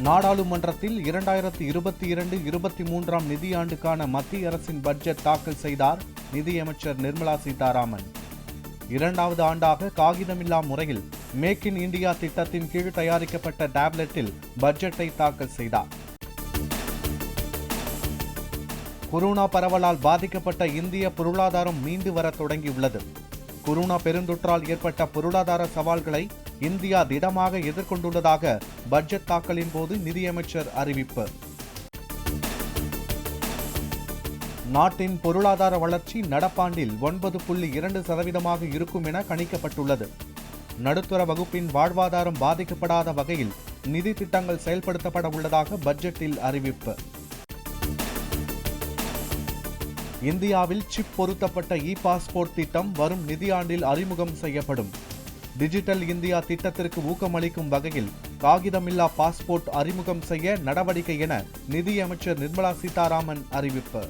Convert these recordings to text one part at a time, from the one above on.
நாடாளுமன்றத்தில் 2022-23 நிதியாண்டுக்கான மத்திய அரசின் பட்ஜெட் தாக்கல் செய்தார் நிதியமைச்சர் நிர்மலா சீதாராமன். இரண்டாவது ஆண்டாக காகிதமில்லா முறையில் மேக் இன் இந்தியா திட்டத்தின் கீழ் தயாரிக்கப்பட்ட டேப்லெட்டில் பட்ஜெட்டை தாக்கல் செய்தார். கொரோனா பரவலால் பாதிக்கப்பட்ட இந்திய பொருளாதாரம் மீண்டு வர தொடங்கியுள்ளது. கொரோனா பெருந்தொற்றால் ஏற்பட்ட பொருளாதார சவால்களை இந்தியா திடமாக எதிர்கொண்டுள்ளதாக பட்ஜெட் தாக்கலின் போது நிதியமைச்சர் அறிவிப்பு. நாட்டின் பொருளாதார வளர்ச்சி நடப்பாண்டில் 9.2% இருக்கும் என கணிக்கப்பட்டுள்ளது. நடுத்தர வகுப்பின் வாழ்வாதாரம் பாதிக்கப்படாத வகையில் நிதி திட்டங்கள் செயல்படுத்தப்பட உள்ளதாக பட்ஜெட்டில் அறிவிப்பு. இந்தியாவில் சிப் பொருத்தப்பட்ட பாஸ்போர்ட் திட்டம் வரும் நிதியாண்டில் அறிமுகம் செய்யப்படும். டிஜிட்டல் இந்தியா திட்டத்திற்கு ஊக்கமளிக்கும் வகையில் காகிதமில்லா பாஸ்போர்ட் அறிமுகம் செய்ய நடவடிக்கை என நிதியமைச்சர் நிர்மலா சீதாராமன் அறிவிப்பு.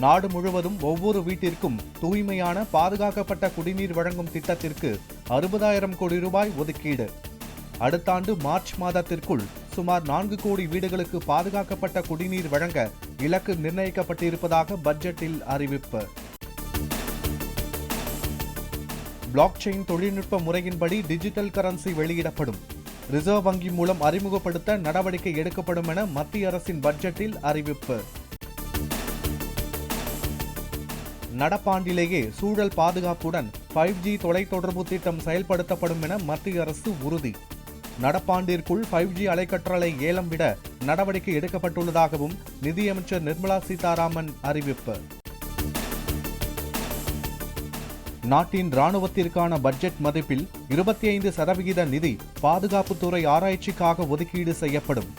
நாடு முழுவதும் ஒவ்வொரு வீட்டிற்கும் தூய்மையான பாதுகாக்கப்பட்ட குடிநீர் வழங்கும் திட்டத்திற்கு 60,000 கோடி ரூபாய் ஒதுக்கீடு. அடுத்த ஆண்டு மார்ச் மாதத்திற்குள் சுமார் 4 கோடி வீடுகளுக்கு பாதுகாக்கப்பட்ட குடிநீர் வழங்க இலக்கு நிர்ணயிக்கப்பட்டிருப்பதாக பட்ஜெட்டில் அறிவிப்பு. பிளாக் செயின் தொழில்நுட்ப முறையின்படி டிஜிட்டல் கரன்சி வெளியிடப்படும். ரிசர்வ் வங்கி மூலம் அறிமுகப்படுத்த நடவடிக்கை எடுக்கப்படும் என மத்திய அரசின் பட்ஜெட்டில் அறிவிப்பு. நடப்பாண்டிலேயே சூழல் பாதுகாப்புடன் 5G தொலைத்தொடர்பு திட்டம் செயல்படுத்தப்படும் என மத்திய அரசு உறுதி. நடப்பாண்டிற்குள் 5G அலைக்கற்றலை ஏலம் விட நடவடிக்கை எடுக்கப்பட்டுள்ளதாகவும் நிதியமைச்சர் நிர்மலா சீதாராமன் அறிவிப்பு. நாட்டின் ராணுவத்திற்கான பட்ஜெட் மதிப்பில் 25% நிதி பாதுகாப்புத்துறை ஆராய்ச்சிக்காக ஒதுக்கீடு செய்யப்படும்.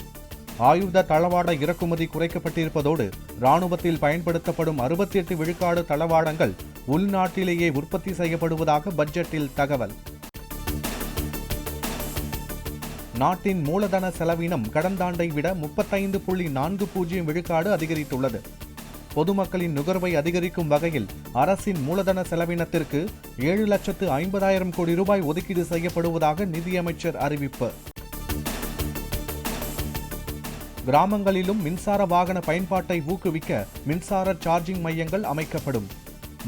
ஆயுத தளவாட இறக்குமதி குறைக்கப்பட்டிருப்பதோடு ராணுவத்தில் பயன்படுத்தப்படும் 68 விழுக்காடு தளவாடங்கள் உள்நாட்டிலேயே உற்பத்தி செய்யப்படுவதாக பட்ஜெட்டில் தகவல். நாட்டின் மூலதன செலவினம் கடந்த ஆண்டை விட 35.40 விழுக்காடு அதிகரித்துள்ளது. பொதுமக்களின் நுகர்வை அதிகரிக்கும் வகையில் அரசின் மூலதன செலவினத்திற்கு 7,50,000 கோடி ரூபாய் ஒதுக்கீடு செய்யப்படுவதாக நிதியமைச்சர் அறிவிப்பு. கிராமங்களிலும் மின்சார வாகன பயன்பாட்டை ஊக்குவிக்க மின்சார சார்ஜிங் மையங்கள் அமைக்கப்படும்.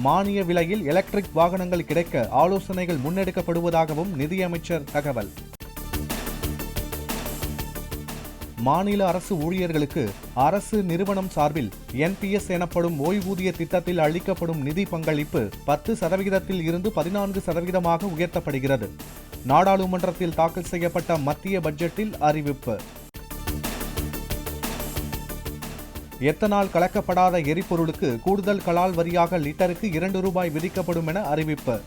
மானிய விலையில் எலக்ட்ரிக் வாகனங்கள் கிடைக்க ஆலோசனைகள் முன்னெடுக்கப்படுவதாகவும் நிதியமைச்சர் தகவல். மாநில அரசு ஊழியர்களுக்கு அரசு நிறுவனம் சார்பில் NPS எனப்படும் ஓய்வூதிய திட்டத்தில் அளிக்கப்படும் நிதி பங்களிப்பு 10% இருந்து 14% உயர்த்தப்படுகிறது. நாடாளுமன்றத்தில் தாக்கல் செய்யப்பட்ட மத்திய பட்ஜெட்டில் அறிவிப்பு. எத்தனால் கலக்கப்படாத எரிபொருளுக்கு கூடுதல் கலால் வரியாக லிட்டருக்கு 2 ரூபாய் விதிக்கப்படும் என அறிவிப்பு.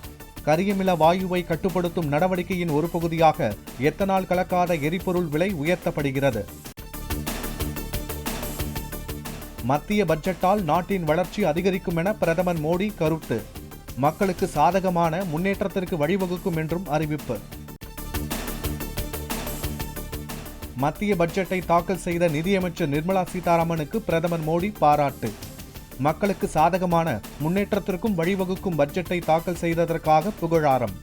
கரியமில வாயுவை கட்டுப்படுத்தும் நடவடிக்கையின் ஒரு பகுதியாக எத்தனால் கலக்காத எரிபொருள் விலை உயர்த்தப்படுகிறது. மத்திய பட்ஜெட்டால் நாட்டின் வளர்ச்சி அதிகரிக்கும் என பிரதமர் மோடி கருத்து. மக்களுக்கு சாதகமான முன்னேற்றத்திற்கு வழிவகுக்கும் என்றும் அறிவிப்பு. மத்திய பட்ஜெட்டை தாக்கல் செய்த நிதியமைச்சர் நிர்மலா சீதாராமனுக்கு பிரதமர் மோடி பாராட்டு. மக்களுக்கு சாதகமான முன்னேற்றத்திற்கும் வழிவகுக்கும் பட்ஜெட்டை தாக்கல் செய்ததற்காக புகழாரம்.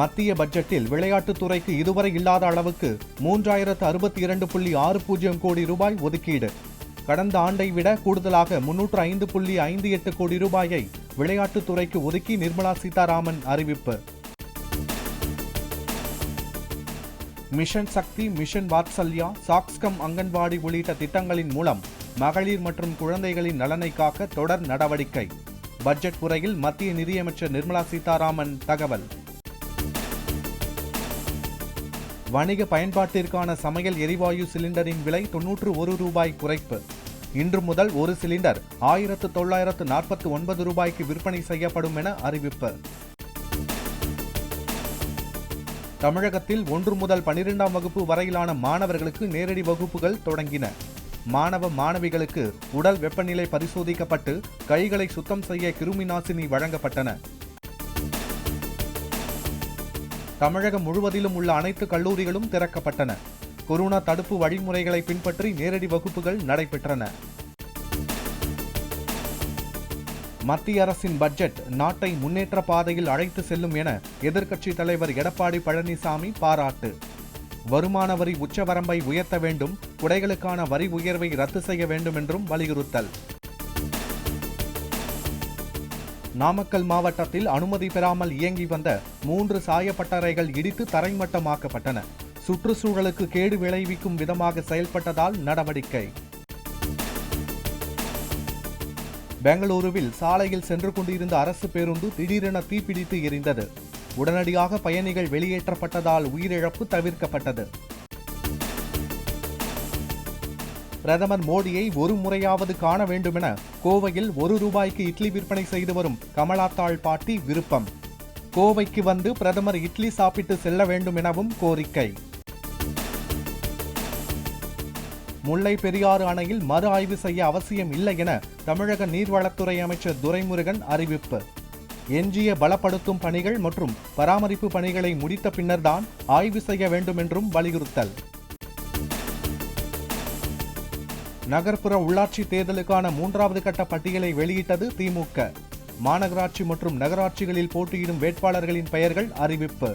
மத்திய பட்ஜெட்டில் விளையாட்டுத்துறைக்கு இதுவரை இல்லாத அளவுக்கு 3062.60 கோடி ரூபாய் ஒதுக்கீடு. கடந்த ஆண்டை விட கூடுதலாக 305.58 கோடி ரூபாயை விளையாட்டுத்துறைக்கு ஒதுக்கி நிர்மலா சீதாராமன் அறிவிப்பு. மிஷன் சக்தி, மிஷன் வாத்சல்யா, சாக்ஸ்கம் அங்கன்வாடி உள்ளிட்ட திட்டங்களின் மூலம் மகளிர் மற்றும் குழந்தைகளின் நலனை காக்க தொடர் நடவடிக்கை. பட்ஜெட் உரையில் மத்திய நிதியமைச்சர் நிர்மலா சீதாராமன் தகவல். வணிக பயன்பாட்டிற்கான சமையல் எரிவாயு சிலிண்டரின் விலை 91 ரூபாய் குறைப்பு. இன்று முதல் ஒரு சிலிண்டர் 1949 ரூபாய்க்கு விற்பனை செய்யப்படும் என அறிவிப்பு. தமிழகத்தில் 1 முதல் 12ஆம் வகுப்பு வரையிலான மாணவர்களுக்கு நேரடி வகுப்புகள் தொடங்கின. மாணவ மாணவிகளுக்கு உடல் வெப்பநிலை பரிசோதிக்கப்பட்டு கைகளை சுத்தம் செய்ய கிருமி நாசினி வழங்கப்பட்டன. தமிழகம் முழுவதிலும் உள்ள அனைத்து கல்லூரிகளும் திறக்கப்பட்டன. கொரோனா தடுப்பு வழிமுறைகளை பின்பற்றி நேரடி வகுப்புகள் நடைபெற்றன. மத்திய அரசின் பட்ஜெட் நாட்டை முன்னேற்ற பாதையில் அழைத்து செல்லும் என எதிர்க்கட்சித் தலைவர் எடப்பாடி பழனிசாமி பாராட்டு. வருமான வரி உச்சவரம்பை உயர்த்த வேண்டும், குடைகளுக்கான வரி உயர்வை ரத்து செய்ய வேண்டும் என்றும் வலியுறுத்தல். நாமக்கல் மாவட்டத்தில் அனுமதி பெறாமல் இயங்கி வந்த 3 சாயப்பட்டறைகள் இடித்து தரைமட்டமாக்கப்பட்டன. சுற்றுச்சூழலுக்கு கேடு விளைவிக்கும் விதமாக செயல்பட்டதால் நடவடிக்கை. பெங்களூருவில் சாலையில் சென்று கொண்டிருந்த அரசு பேருந்து திடீரென தீப்பிடித்து எரிந்தது. உடனடியாக பயணிகள் வெளியேற்றப்பட்டதால் உயிரிழப்பு தவிர்க்கப்பட்டது. பிரதமர் மோடியை ஒரு முறையாவது காண வேண்டுமென கோவையில் ₹1 இட்லி விற்பனை செய்து வரும் கமலாத்தாள் பாட்டி விருப்பம். கோவைக்கு வந்து பிரதமர் இட்லி சாப்பிட்டு செல்ல வேண்டும் எனவும் கோரிக்கை. முல்லை பெரியாறு அணையில் மறு ஆய்வு செய்ய அவசியம் இல்லை என தமிழக நீர்வளத்துறை அமைச்சர் துரைமுருகன் அறிவிப்பு. எஞ்சிய பலப்படுத்தும் பணிகள் மற்றும் பராமரிப்பு பணிகளை முடித்த பின்னர்தான் ஆய்வு செய்ய வேண்டும் என்றும் வலியுறுத்தல். நகர்ப்புற உள்ளாட்சி தேர்தலுக்கான 3வது கட்ட பட்டியலை வெளியிட்டது திமுக. மாநகராட்சி மற்றும் நகராட்சிகளில் போட்டியிடும் வேட்பாளர்களின் பெயர்கள் அறிவிப்பு.